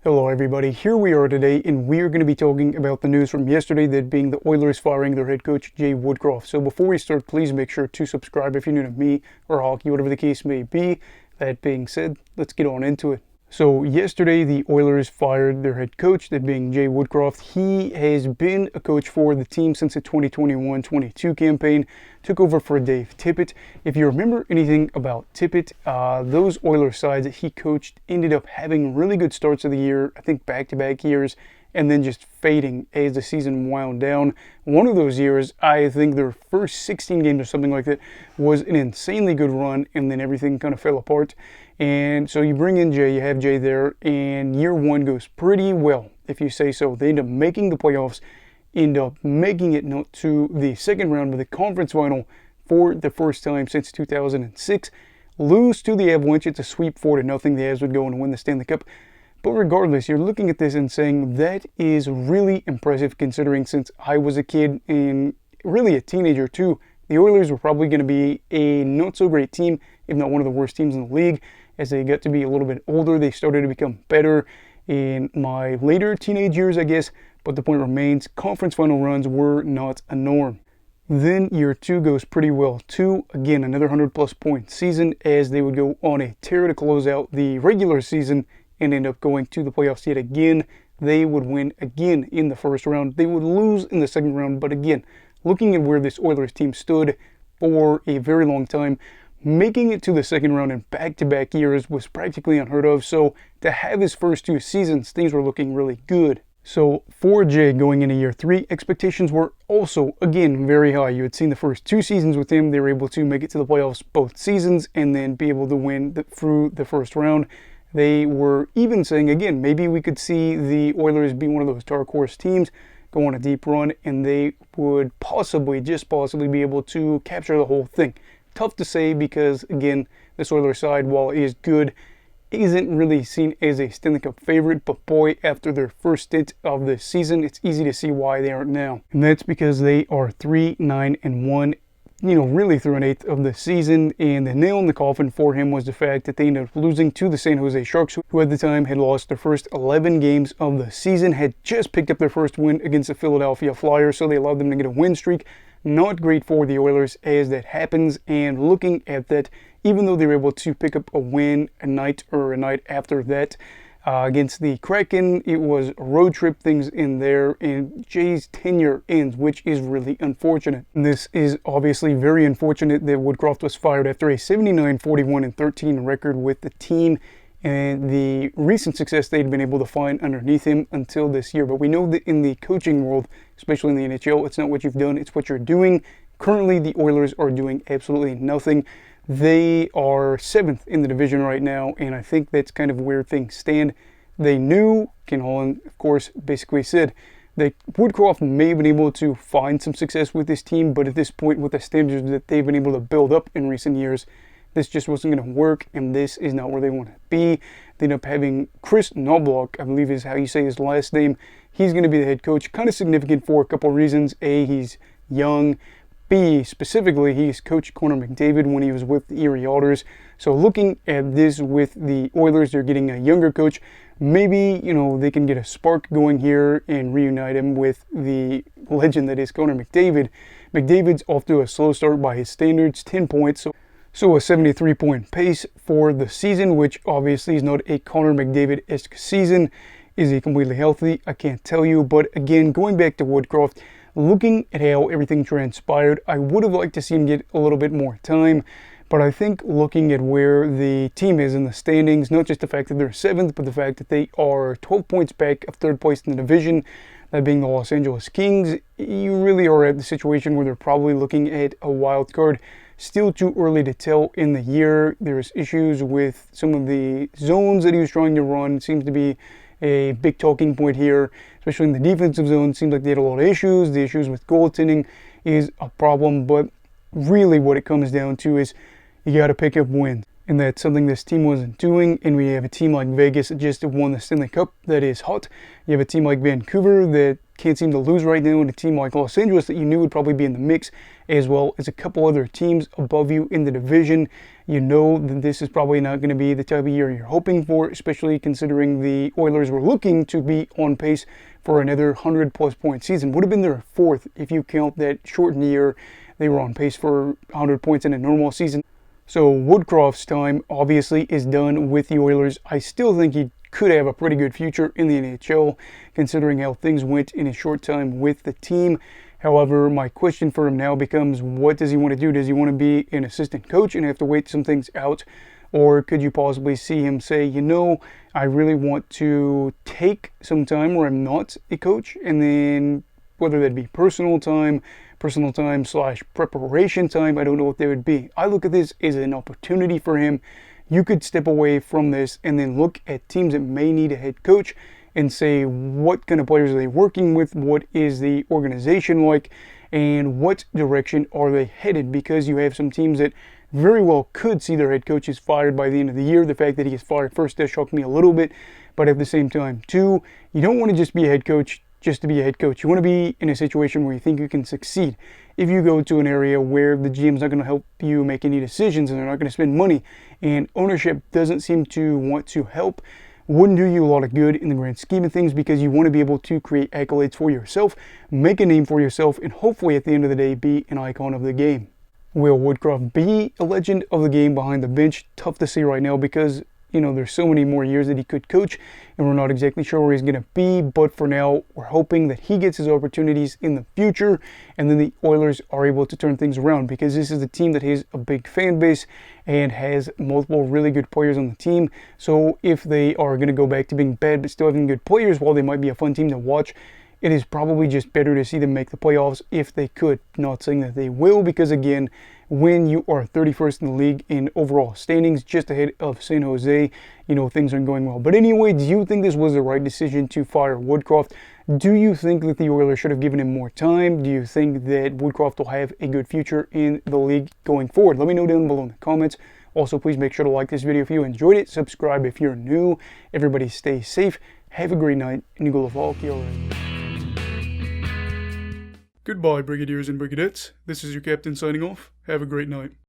Hello everybody, here we are today and we are going to be talking about the news from yesterday, that being the Oilers firing their head coach Jay Woodcroft. So before we start, please make sure to subscribe if you're new to me or hockey, whatever the case may be. That being said, let's get on into it. So yesterday the Oilers fired their head coach, that being Jay Woodcroft. He has been a coach for the team since the 2021-22 campaign, took over for Dave Tippett. If you remember anything about Tippett, those Oilers sides that he coached ended up having really good starts of the year, I think back-to-back years, and then just fading as the season wound down. One of those years, I think their first 16 games or something like that, was an insanely good run, and then everything kind of fell apart. And so you bring in Jay, you have Jay there, and year one goes pretty well, if you say so. They end up making the playoffs, end up making it not to the second round, but the conference final for the first time since 2006. Lose to the Avalanche. It's a sweep 4-0. The Avs would go and win the Stanley Cup. But regardless, you're looking at this and saying that is really impressive, considering since I was a kid and really a teenager too, the Oilers were probably going to be a not so great team, if not one of the worst teams in the league. As they got to be a little bit older, they started to become better in my later teenage years, I guess. But the point remains, conference final runs were not a norm. Then year two goes pretty well too. Again, another 100-plus point season, as they would go on a tear to close out the regular season and end up going to the playoffs yet again. They would win again in the first round. They would lose in the second round. But again, looking at where this Oilers team stood for a very long time, making it to the second round in back-to-back years was practically unheard of. So to have his first two seasons, things were looking really good. So for Jay going into year three, expectations were also, again, very high. You had seen the first two seasons with him. They were able to make it to the playoffs both seasons and then be able to win through the first round. They were even saying, again, maybe we could see the Oilers be one of those dark horse teams, go on a deep run, and they would possibly, just possibly, be able to capture the whole thing. Tough to say because, again, this Oilers side, while it is good, isn't really seen as a Stanley Cup favorite. But boy, after their first stint of the season, it's easy to see why they aren't now. And that's because they are 3-9-1, really through an eighth of the season. And the nail in the coffin for him was the fact that they ended up losing to the San Jose Sharks, who at the time had lost their first 11 games of the season, had just picked up their first win against the Philadelphia Flyers, so they allowed them to get a win streak. Not great for the Oilers as that happens, and looking at that, even though they were able to pick up a win a night after that against the Kraken, it was road trip things in there, and Jay's tenure ends, which is really unfortunate. This is obviously very unfortunate that Woodcroft was fired after a 79-41-13 record with the team, and the recent success they'd been able to find underneath him until this year. But we know that in the coaching world, especially in the NHL, it's not what you've done, it's what you're doing. Currently, the Oilers are doing absolutely nothing. They are 7th in the division right now, and I think that's kind of where things stand. They knew, Ken Holland, of course, basically said that Woodcroft may have been able to find some success with this team, but at this point, with the standards that they've been able to build up in recent years, this just wasn't going to work, and this is not where they want to be. They end up having Kris Knoblauch, I believe is how you say his last name. He's going to be the head coach. Kind of significant for a couple of reasons. A, he's young. B, specifically, he's coached Connor McDavid when he was with the Erie Otters. So looking at this with the Oilers, they're getting a younger coach. Maybe, they can get a spark going here and reunite him with the legend that is Connor McDavid. McDavid's off to a slow start by his standards, 10 points. So a 73-point pace for the season, which obviously is not a Connor McDavid-esque season. Is he completely healthy? I can't tell you. But again, going back to Woodcroft, looking at how everything transpired, I would have liked to see him get a little bit more time. But I think looking at where the team is in the standings, not just the fact that they're 7th, but the fact that they are 12 points back of 3rd place in the division, that being the Los Angeles Kings, you really are at the situation where they're probably looking at a wild card. Still too early to tell in the year. There's issues with some of the zones that he was trying to run. Seems to be a big talking point here, especially in the defensive zone. Seems like they had a lot of issues. The issues with goaltending is a problem, but really what it comes down to is you got to pick up wins. and that's something this team wasn't doing. And we have a team like Vegas that just won the Stanley Cup that is hot. You have a team like Vancouver that can't seem to lose right now, and a team like Los Angeles that you knew would probably be in the mix, as well as a couple other teams above you in the division. You know that this is probably not going to be the type of year you're hoping for, especially considering the Oilers were looking to be on pace for another 100-plus point season. Would have been their fourth if you count that shortened year. They were on pace for 100 points in a normal season. So Woodcroft's time obviously is done with the Oilers. I still think he could have a pretty good future in the NHL, considering how things went in his short time with the team. However, my question for him now becomes, what does he want to do? Does he want to be an assistant coach and have to wait some things out? Or could you possibly see him say, you know, I really want to take some time where I'm not a coach, and then whether that be personal time / preparation time, I don't know what that would be. I look at this as an opportunity for him. You could step away from this and then look at teams that may need a head coach and say, what kind of players are they working with? What is the organization like? And what direction are they headed? Because you have some teams that very well could see their head coaches fired by the end of the year. The fact that he gets fired first does shock me a little bit. But at the same time, too, you don't want to just be a head coach just to be a head coach. You want to be in a situation where you think you can succeed. If you go to an area where the GM's not going to help you make any decisions and they're not going to spend money, and ownership doesn't seem to want to help, wouldn't do you a lot of good in the grand scheme of things, because you want to be able to create accolades for yourself, make a name for yourself, and hopefully at the end of the day be an icon of the game. Will Woodcroft be a legend of the game behind the bench? Tough to say right now, because there's so many more years that he could coach, and we're not exactly sure where he's going to be. But for now, we're hoping that he gets his opportunities in the future, and then the Oilers are able to turn things around, because this is a team that has a big fan base and has multiple really good players on the team. So if they are going to go back to being bad but still having good players, while they might be a fun team to watch, it is probably just better to see them make the playoffs if they could. Not saying that they will, because again, when you are 31st in the league in overall standings, just ahead of San Jose, things aren't going well. But anyway, do you think this was the right decision to fire Woodcroft? Do you think that the Oilers should have given him more time? Do you think that Woodcroft will have a good future in the league going forward? Let me know down below in the comments. Also, please make sure to like this video if you enjoyed it. Subscribe if you're new. Everybody stay safe. Have a great night. And you go to Goodbye, Brigadiers and Brigadettes. This is your captain signing off. Have a great night.